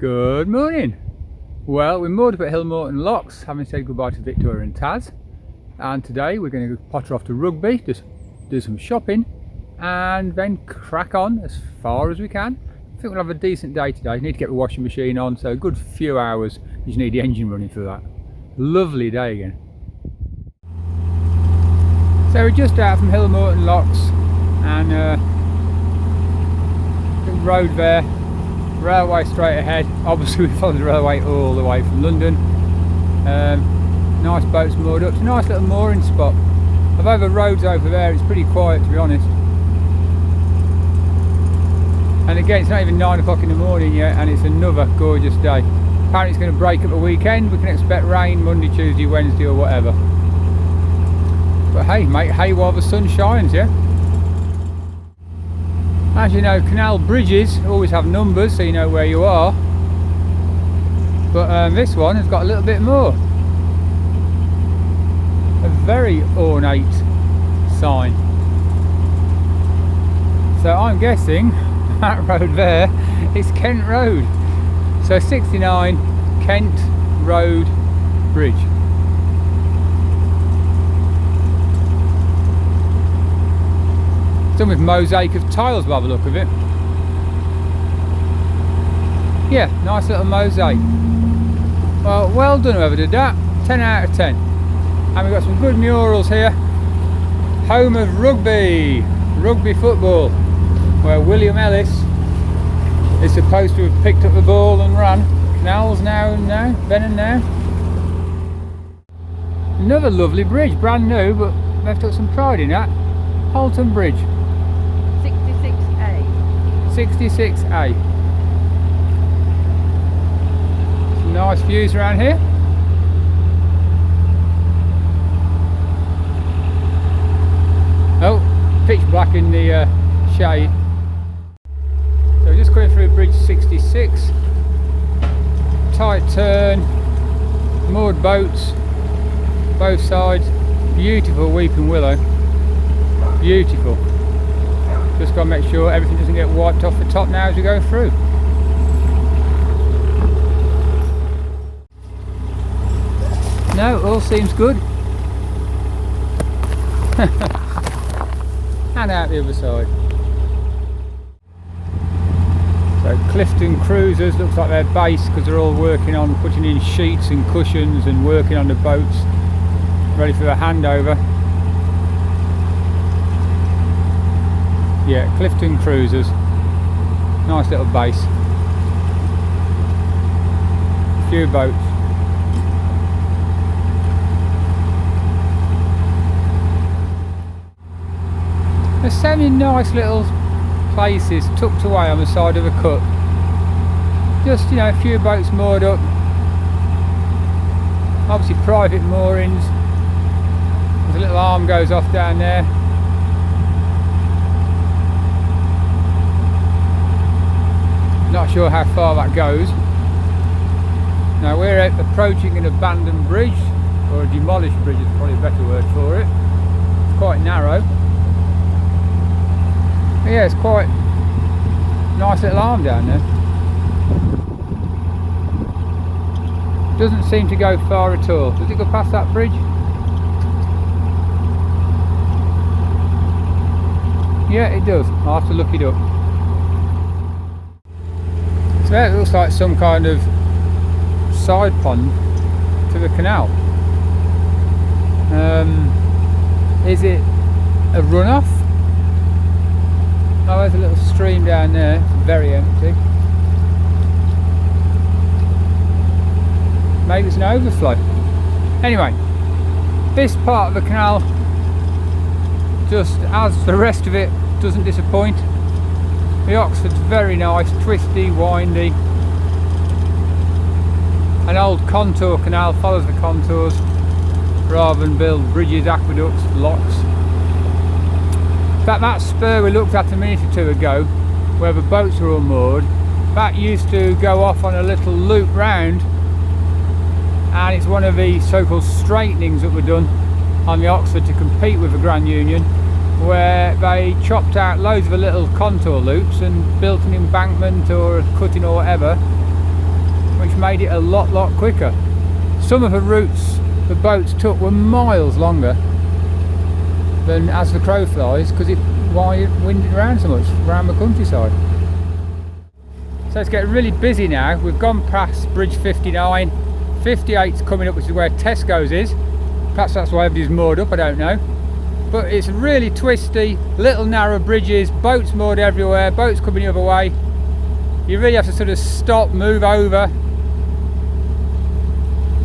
Good morning. Well, we're moored up at Hillmorton Locks, having said goodbye to Victoria and Taz, and today we're going to potter off to Rugby, just do some shopping and then crack on as far as we can. I think we'll have a decent day today. Need to get the washing machine on, so a good few hours. You just need the engine running for that. Lovely day again. So we're just out from Hillmorton Locks, and the road there, railway straight ahead. Obviously we follow the railway all the way from London. Nice boats moored up. It's a nice little mooring spot. I've over roads over there, it's pretty quiet to be honest. And again, it's not even 9 o'clock in the morning yet, and it's another gorgeous day. Apparently it's going to break up a weekend. We can expect rain Monday, Tuesday, Wednesday or whatever. But hey, make hay while the sun shines, yeah? As you know, canal bridges always have numbers so you know where you are. But this one has got a little bit more. A very ornate sign. So I'm guessing that road there is Kent Road. So 69 Kent Road Bridge. Done with mosaic of tiles by the look of it. Yeah, nice little mosaic. Well done whoever did that. 10 out of 10. And we've got some good murals here. Home of rugby football, where William Ellis is supposed to have picked up the ball and ran. Canals now, then and now. Another lovely bridge, brand new, but they've took some pride in that. Holton Bridge. 66A. Some nice views around here. Oh, pitch black in the shade. So we're just going through bridge 66. Tight turn, moored boats, both sides. Beautiful weeping willow. Beautiful. Just got to make sure everything doesn't get wiped off the top now as we go through. No, all seems good. And out the other side. So Clifton Cruisers, looks like their base because they're all working on putting in sheets and cushions and working on the boats, ready for the handover. Yeah, Clifton Cruisers. Nice little base. A few boats. There's so many nice little places tucked away on the side of a cut. Just, you know, a few boats moored up. Obviously private moorings. There's a little arm goes off down there. Not sure how far that goes. Now we're approaching an abandoned bridge, or a demolished bridge is probably a better word for it. It's quite narrow. But yeah, it's quite nice little arm down there. Doesn't seem to go far at all. Does it go past that bridge? Yeah, it does. I'll have to look it up. So it looks like some kind of side pond to the canal. Is it a runoff? Oh, there's a little stream down there, it's very empty. Maybe it's an overflow. Anyway, this part of the canal, just as the rest of it, doesn't disappoint. The Oxford's very nice, twisty, windy. An old contour canal follows the contours rather than build bridges, aqueducts, locks. In fact, that spur we looked at a minute or two ago, where the boats were all moored, that used to go off on a little loop round, and it's one of the so-called straightenings that were done on the Oxford to compete with the Grand Union, where they chopped out loads of the little contour loops and built an embankment or a cutting or whatever, which made it a lot quicker. Some of the routes the boats took were miles longer than as the crow flies, because it winded around so much around the countryside. So it's getting really busy now. We've gone past Bridge 59, 58's coming up, which is where Tesco's is. Perhaps that's why everybody's moored up, I don't know. But it's really twisty, little narrow bridges, boats moored everywhere, boats coming the other way. You really have to sort of stop, move over.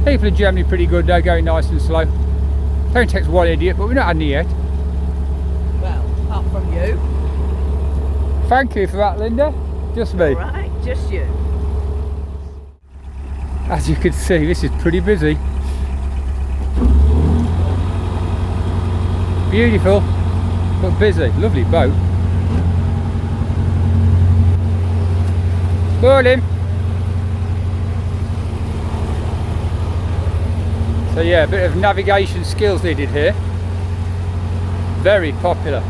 People are generally pretty good, they're going nice and slow. Don't take one idiot, but we've not had any yet. Well, apart from you. Thank you for that, Linda. Just me. Right, just you. As you can see, this is pretty busy. Beautiful, but busy. Lovely boat. Morning. So yeah, a bit of navigation skills needed here. Very popular.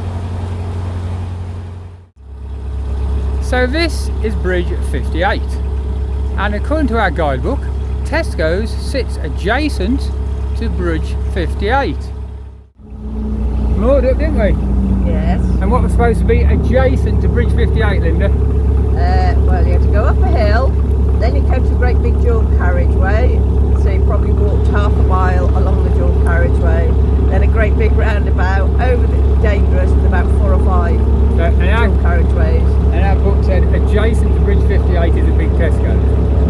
So this is Bridge 58, and according to our guidebook, Tesco's sits adjacent to Bridge 58. Moored up, didn't we? Yes. And what was supposed to be adjacent to Bridge 58, Linda? Well, you have to go up a hill, then you come to a great big dual carriageway, so you probably walked half a mile along the dual carriageway, then a great big roundabout, over the dangerous, with about 4 or 5 dual carriageways. And our book said adjacent to Bridge 58 is a big Tesco.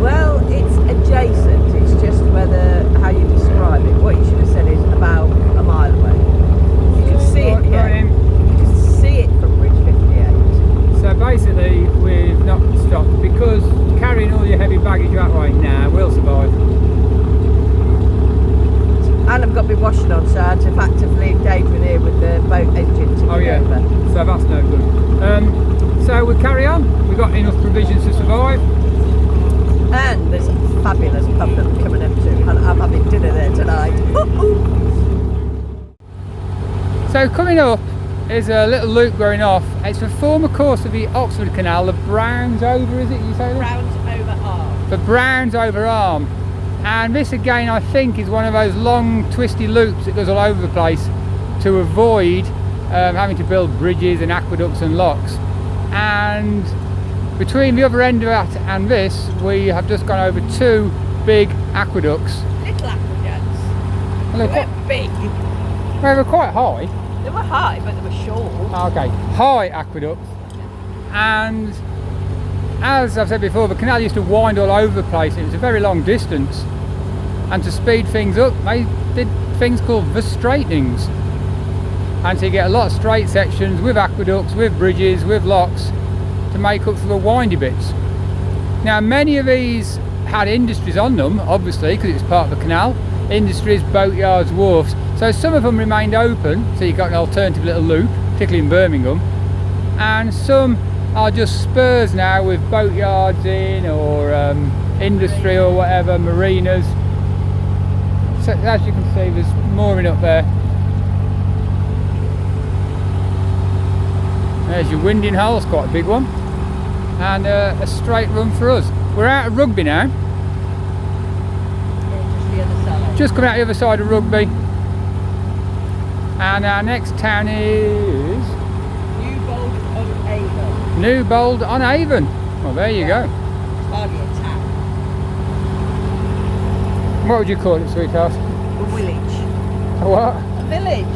Well, it's adjacent, it's just how you describe it. What you should have said is about a mile away. You can see it here. You can see it from Bridge 58. So basically we've not stopped because carrying all your heavy baggage that way, nah, we'll survive. And I've got my washing on, so I had to actively engage with here with the boat engine to Oh yeah, over. so that's no good. So we'll carry on. We've got enough provisions to survive. And there's a fabulous pub that we're coming up to, and I'm having dinner there tonight. So coming up is a little loop going off. It's the former course of the Oxford Canal, the Browns Over, is it you say that? Browns Over Arm. The Browns Over Arm. And this again I think is one of those long twisty loops that goes all over the place to avoid having to build bridges and aqueducts and locks. And between the other end of that and this, we have just gone over 2 big aqueducts. Little aqueducts. Well, They weren't big. they were quite high. They were high, but they were short. Okay, high aqueducts. And as I've said before, the canal used to wind all over the place. It was a very long distance. And to speed things up, they did things called the straightenings. And so you get a lot of straight sections with aqueducts, with bridges, with locks to make up for the windy bits. Now many of these had industries on them, obviously, because it's part of the canal. Industries, boatyards, wharfs. So some of them remained open, so you've got an alternative little loop, particularly in Birmingham. And some are just spurs now with boatyards in, or industry or whatever, marinas. So as you can see, there's mooring up there. There's your winding hole, it's quite a big one. And a straight run for us. We're out of Rugby now. Just the other side. Just coming out the other side of Rugby. And our next town is Newbold-on-Avon. Newbold-on-Avon. Well, there you go. It's hardly a town. What would you call it, sweetheart? A village. A what? A village.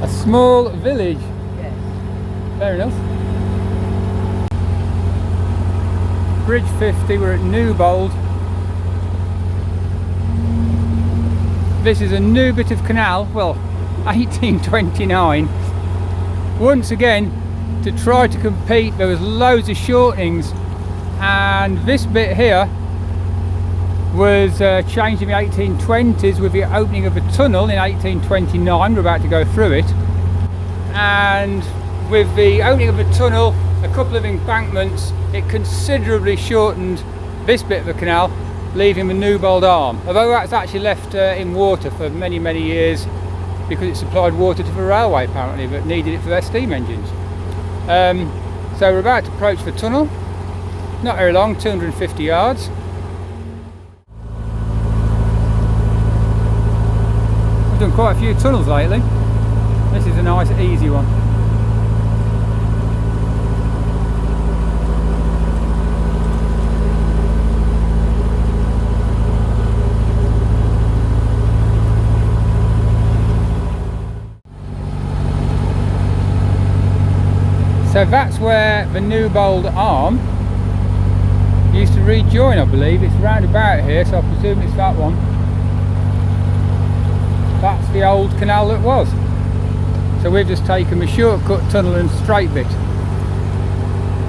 A small village. Yes. Fair enough. Bridge 50, we're at Newbold. This is a new bit of canal, well, 1829. Once again, to try to compete, there was loads of shortenings, and this bit here was changed in the 1820s with the opening of a tunnel in 1829. We're about to go through it, and with the opening of a tunnel, a couple of embankments, it considerably shortened this bit of the canal, leaving the Newbold Arm, although that's actually left in water for many years because it supplied water to the railway apparently, but needed it for their steam engines. So we're about to approach the tunnel, not very long, 250 yards. done quite a few tunnels lately. This is a nice easy one. So that's where the Newbold arm used to rejoin, I believe. It's round about here, so I presume it's that one. That's the old canal that was. So we've just taken the shortcut tunnel and straight bit.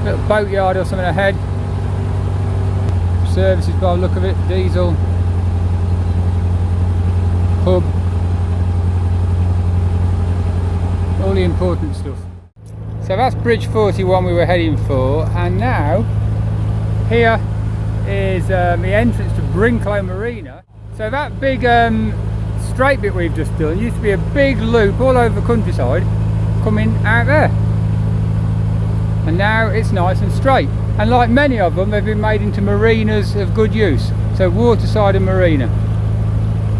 Little boatyard or something ahead. Services by the look of it, diesel, pub, all the important stuff. So that's Bridge 41 we were heading for, and now here is the entrance to Brinklow Marina. So that big straight bit we've just done used to be a big loop all over the countryside coming out there, and now it's nice and straight, and like many of them they've been made into marinas of good use. So waterside and marina,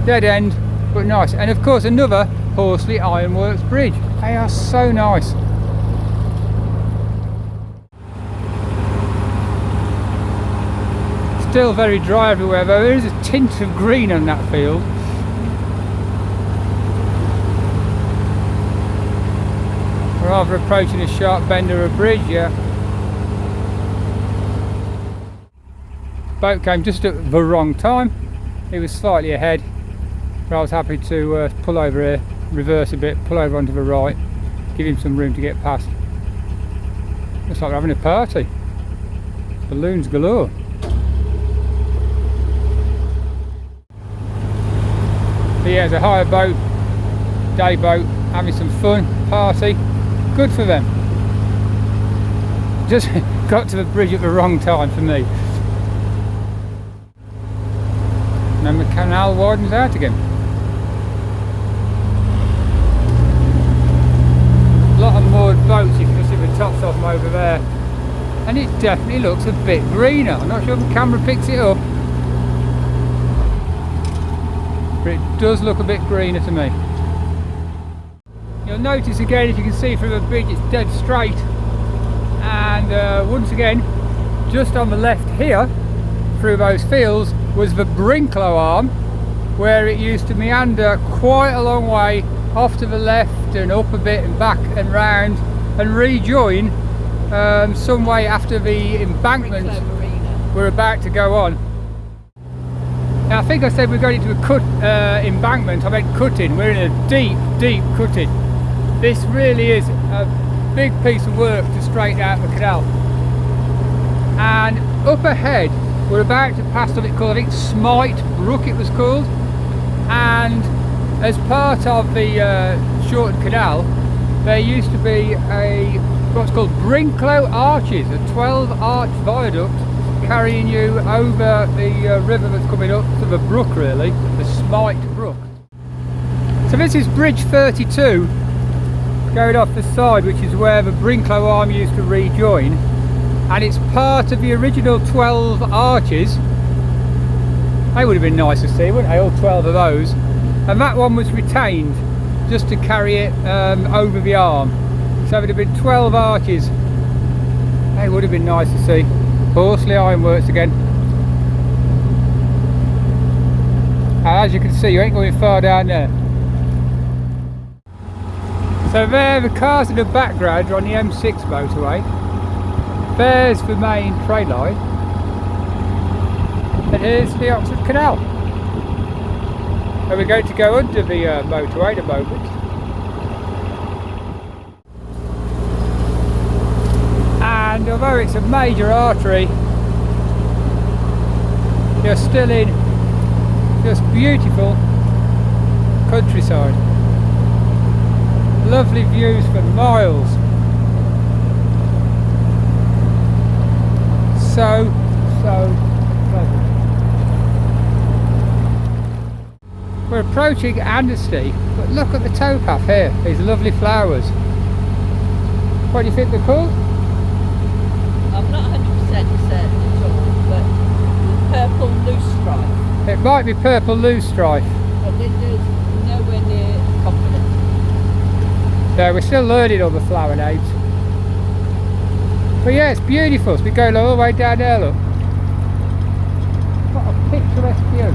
dead end but nice. And of course another Horsley Ironworks bridge. They are so nice. Still very dry everywhere, though there is a tint of green on that field. We're either approaching a sharp bend or a bridge, yeah. Boat came just at the wrong time. He was slightly ahead, but I was happy to pull over here, reverse a bit, pull over onto the right, give him some room to get past. Looks like we're having a party. Balloons galore. But yeah, it's a hire boat, day boat, having some fun, party, good for them. Just got to the bridge at the wrong time for me. And then the canal widens out again. A lot of moored boats, you can just see the tops of them over there. And it definitely looks a bit greener. I'm not sure if the camera picks it up, but it does look a bit greener to me. You'll notice again, if you can see from the bridge, it's dead straight, and once again just on the left here through those fields was the Brinklow arm, where it used to meander quite a long way off to the left and up a bit and back and round and rejoin some way after the embankment we're about to go on. Now, I think I said we're going into a cut embankment. I meant cutting. We're in a deep cutting. This really is a big piece of work to straighten out the canal. And up ahead, we're about to pass something called, I think, Smite Brook it was called. And as part of the shortened canal, there used to be what's called Brinklow Arches, a 12-arch viaduct carrying you over the river that's coming up to the brook, really, the Smite Brook. So this is Bridge 32 going off the side, which is where the Brinklow arm used to rejoin, and it's part of the original 12 arches. They would have been nice to see, wouldn't they, all 12 of those, and that one was retained just to carry it over the arm. So there'd have been 12 arches. They would have been nice to see. Horsley Ironworks again. And as you can see, you ain't going far down there. So there, the cars in the background are on the M6 motorway. There's the main train line. And here's the Oxford Canal. And we're going to go under the motorway in a moment. And although it's a major artery, you're still in just beautiful countryside. Lovely views for miles. So pleasant. We're approaching Andersty, but look at the towpath here, these lovely flowers. What do you think they're called? I'm not 100% certain at all, but purple loosestrife. It might be purple loosestrife. But there's nowhere near So we're still learning all the flower names. But yeah, it's beautiful. So we go all the way down there, look. What a picturesque view.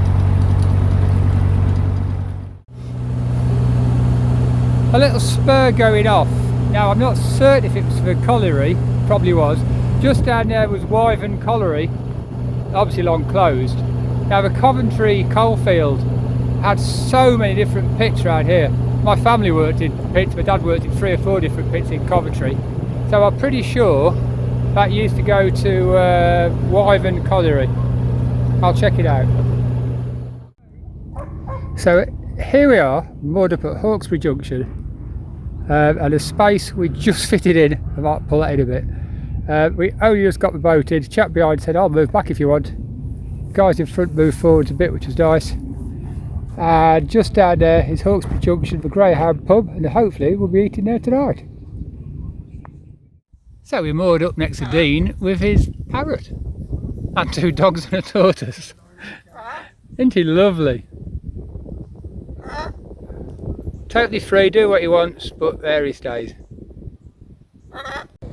A little spur going off. Now I'm not certain if it was for colliery, probably was. Just down there was Wyvern Colliery, obviously long closed. Now the Coventry coalfield had so many different pits around here. My family worked in pits, my dad worked in 3 or 4 different pits in Coventry. So I'm pretty sure that used to go to Wyvern Colliery. I'll check it out. So here we are, moored up at Hawkesbury Junction. And a space we just fitted in. I might pull that in a bit. We only just got the boat in. The chap behind said, I'll move back if you want. Guys in front moved forwards a bit, which was nice. And just down there is Hawkesbury Junction, the Greyhound pub, and hopefully we'll be eating there tonight. So we moored up next to Dean with his parrot and 2 dogs and a tortoise. Isn't he lovely? Totally free, do what he wants, but there he stays.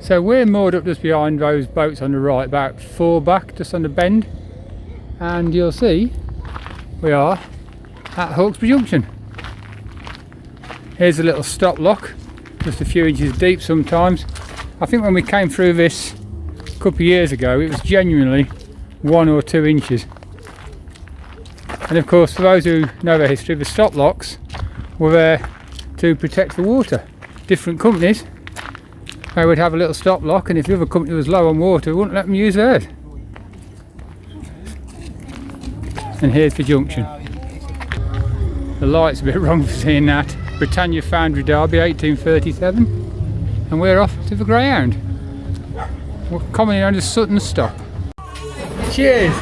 So we're moored up just behind those boats on the right, about 4 back, just on the bend. And you'll see we are at Hawkesbury Junction. Here's a little stop lock, just a few inches deep sometimes. I think when we came through this a couple of years ago, it was genuinely 1 or 2 inches. And of course, for those who know the history, the stop locks were there to protect the water. Different companies, they would have a little stop lock, and if the other company was low on water, we wouldn't let them use theirs. And here's the junction. The light's a bit wrong for seeing that. Britannia Foundry Derby 1837, and we're off to the Greyhound, commonly known as Sutton's Stop. Cheers!